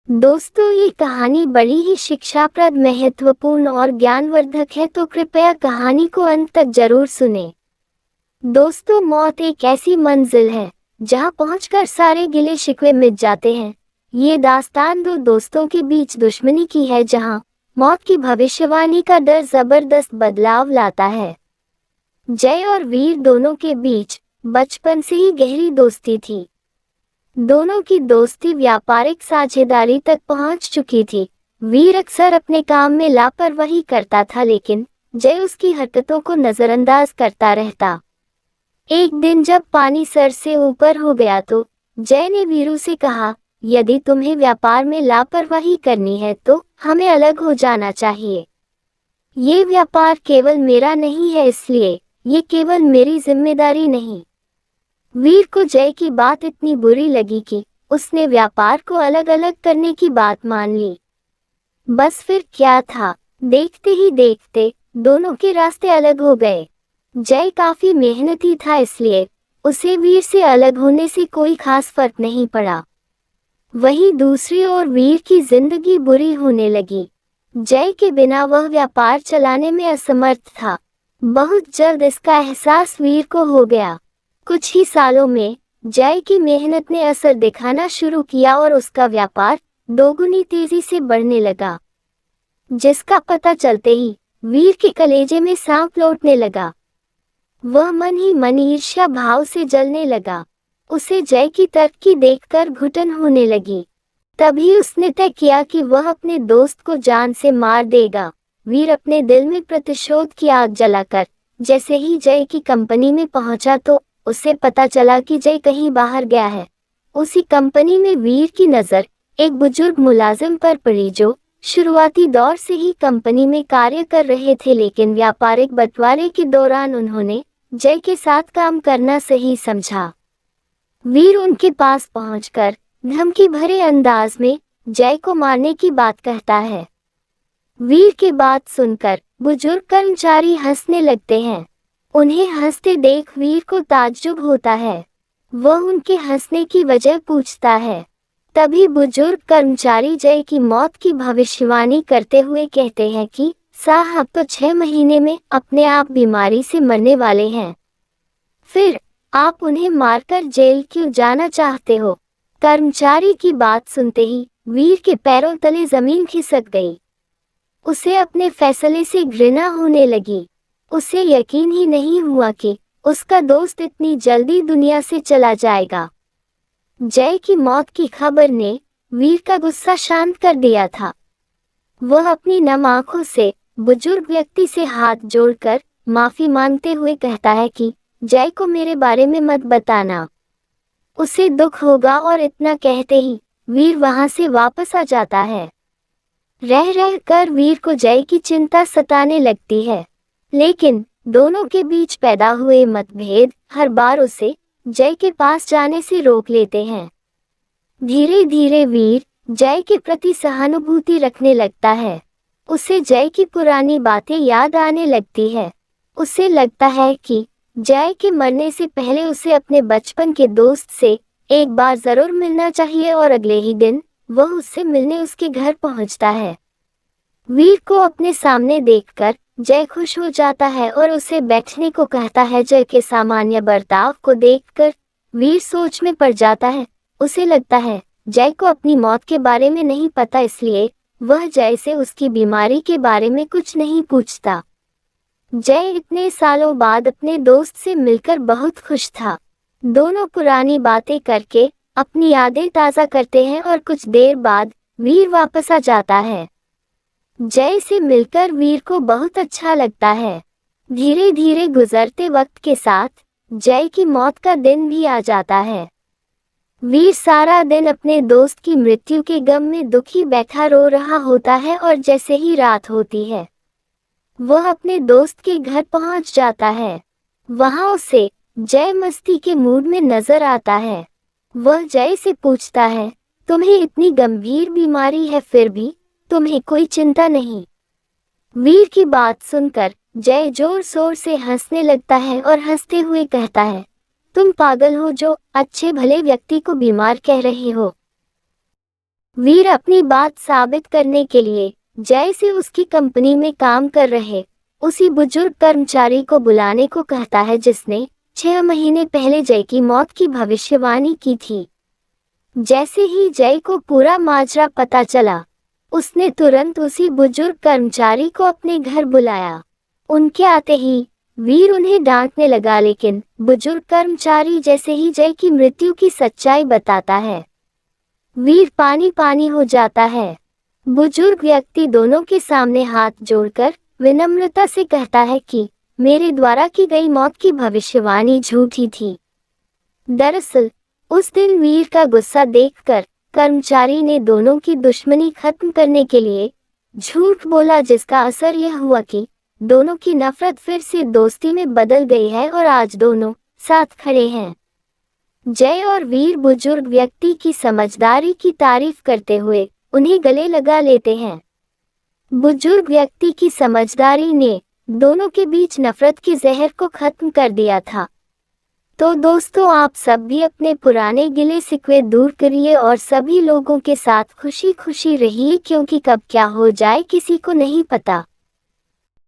दोस्तों, ये कहानी बड़ी ही शिक्षाप्रद, महत्वपूर्ण और ज्ञानवर्धक है, तो कृपया कहानी को अंत तक जरूर सुनें। दोस्तों, मौत एक ऐसी मंजिल है जहां पहुंचकर सारे गिले शिकवे मिट जाते हैं। ये दास्तान दो दोस्तों के बीच दुश्मनी की है, जहां मौत की भविष्यवाणी का डर जबरदस्त बदलाव लाता है। जय और वीर दोनों के बीच बचपन से ही गहरी दोस्ती थी। दोनों की दोस्ती व्यापारिक साझेदारी तक पहुंच चुकी थी। वीर अक्सर अपने काम में लापरवाही करता था, लेकिन जय उसकी हरकतों को नजरअंदाज करता रहता। एक दिन जब पानी सर से ऊपर हो गया तो जय ने वीरू से कहा, यदि तुम्हें व्यापार में लापरवाही करनी है तो हमें अलग हो जाना चाहिए। ये व्यापार केवल मेरा नहीं है, इसलिए ये केवल मेरी जिम्मेदारी नहीं। वीर को जय की बात इतनी बुरी लगी कि उसने व्यापार को अलग अलग करने की बात मान ली। बस फिर क्या था, देखते ही देखते दोनों के रास्ते अलग हो गए। जय काफी मेहनती था, इसलिए उसे वीर से अलग होने से कोई खास फर्क नहीं पड़ा। वहीं दूसरी ओर वीर की जिंदगी बुरी होने लगी। जय के बिना वह व्यापार चलाने में असमर्थ था। बहुत जल्द इसका एहसास वीर को हो गया। कुछ ही सालों में जय की मेहनत ने असर दिखाना शुरू किया और उसका व्यापार दोगुनी तेजी से बढ़ने लगा, जिसका पता चलते ही वीर के कलेजे में सांप लौटने लगा। वह मन ही मन ईर्ष्या भाव से जलने लगा। उसे जय की तरक्की देखकर घुटन होने लगी। तभी उसने तय किया कि वह अपने दोस्त को जान से मार देगा। वीर अपने दिल में प्रतिशोध की आग जलाकर जैसे ही जय की कंपनी में पहुंचा तो उसे पता चला कि जय कहीं बाहर गया है। उसी कंपनी में वीर की नज़र एक बुजुर्ग मुलाजिम पर पड़ी, जो शुरुआती दौर से ही कंपनी में कार्य कर रहे थे, लेकिन व्यापारिक बंटवारे के दौरान उन्होंने जय के साथ काम करना सही समझा। वीर उनके पास पहुंचकर धमकी भरे अंदाज में जय को मारने की बात कहता है। वीर की बात सुनकर बुजुर्ग कर्मचारी हंसने लगते हैं। उन्हें हंसते देख वीर को ताज्जुब होता है। वह उनके हंसने की वजह पूछता है। तभी बुजुर्ग कर्मचारी जय की मौत की भविष्यवाणी करते हुए कहते हैं कि साहब तो 6 महीने में अपने आप बीमारी से मरने वाले हैं, फिर आप उन्हें मारकर जेल क्यों जाना चाहते हो? कर्मचारी की बात सुनते ही वीर के पैरों तले जमीन खिसक गई। उसे अपने फैसले से घृणा होने लगी। उसे यकीन ही नहीं हुआ कि उसका दोस्त इतनी जल्दी दुनिया से चला जाएगा। जय की मौत की खबर ने वीर का गुस्सा शांत कर दिया था। वह अपनी नम आंखों से बुजुर्ग व्यक्ति से हाथ जोड़कर माफी मांगते हुए कहता है कि जय को मेरे बारे में मत बताना, उसे दुख होगा। और इतना कहते ही वीर वहां से वापस आ जाता है। रह रह कर वीर को जय की चिंता सताने लगती है, लेकिन दोनों के बीच पैदा हुए मतभेद हर बार उसे जय के पास जाने से रोक लेते हैं। धीरे धीरे वीर जय के प्रति सहानुभूति रखने लगता है। उसे जय की पुरानी बातें याद आने लगती है। उसे लगता है कि जय के मरने से पहले उसे अपने बचपन के दोस्त से एक बार जरूर मिलना चाहिए, और अगले ही दिन वह उससे मिलने उसके घर पहुंचता है। वीर को अपने सामने देखकर जय खुश हो जाता है और उसे बैठने को कहता है। जय के सामान्य बर्ताव को देखकर वीर सोच में पड़ जाता है। उसे लगता है जय को अपनी मौत के बारे में नहीं पता, इसलिए वह जय से उसकी बीमारी के बारे में कुछ नहीं पूछता। जय इतने सालों बाद अपने दोस्त से मिलकर बहुत खुश था। दोनों पुरानी बातें करके अपनी यादें ताज़ा करते हैं और कुछ देर बाद वीर वापस आ जाता है। जय से मिलकर वीर को बहुत अच्छा लगता है। धीरे धीरे गुजरते वक्त के साथ जय की मौत का दिन भी आ जाता है। वीर सारा दिन अपने दोस्त की मृत्यु के गम में दुखी बैठा रो रहा होता है, और जैसे ही रात होती है वह अपने दोस्त के घर पहुंच जाता है। वहां उसे जय मस्ती के मूड में नजर आता है। वह जय से पूछता है, तुम्हें इतनी गंभीर बीमारी है, फिर भी तुम्हें कोई चिंता नहीं? वीर की बात सुनकर जय जोर शोर से हंसने लगता है और हंसते हुए कहता है, तुम पागल हो जो अच्छे भले व्यक्ति को बीमार कह रहे हो। वीर अपनी बात साबित करने के लिए जय से उसकी कंपनी में काम कर रहे उसी बुजुर्ग कर्मचारी को बुलाने को कहता है जिसने 6 महीने पहले जय की मौत की भविष्यवाणी की थी। जैसे ही जय को पूरा माजरा पता चला, उसने तुरंत उसी बुजुर्ग कर्मचारी को अपने घर बुलाया। उनके आते ही वीर उन्हें डांटने लगा, लेकिन बुजुर्ग कर्मचारी जैसे ही जय की मृत्यु की सच्चाई बताता है, वीर पानी पानी हो जाता है। बुजुर्ग व्यक्ति दोनों के सामने हाथ जोड़कर विनम्रता से कहता है कि मेरे द्वारा की गई मौत की भविष्यवाणी झूठी थी। दरअसल उस दिन वीर का गुस्सा देखकर कर्मचारी ने दोनों की दुश्मनी खत्म करने के लिए झूठ बोला, जिसका असर यह हुआ कि दोनों की नफरत फिर से दोस्ती में बदल गई है और आज दोनों साथ खड़े हैं। जय और वीर बुजुर्ग व्यक्ति की समझदारी की तारीफ करते हुए उन्हें गले लगा लेते हैं। बुजुर्ग व्यक्ति की समझदारी ने दोनों के बीच नफरत के जहर को खत्म कर दिया था। तो दोस्तों, आप सब भी अपने पुराने गिले शिकवे दूर करिए और सभी लोगों के साथ खुशी खुशी रहिए, क्योंकि कब क्या हो जाए किसी को नहीं पता।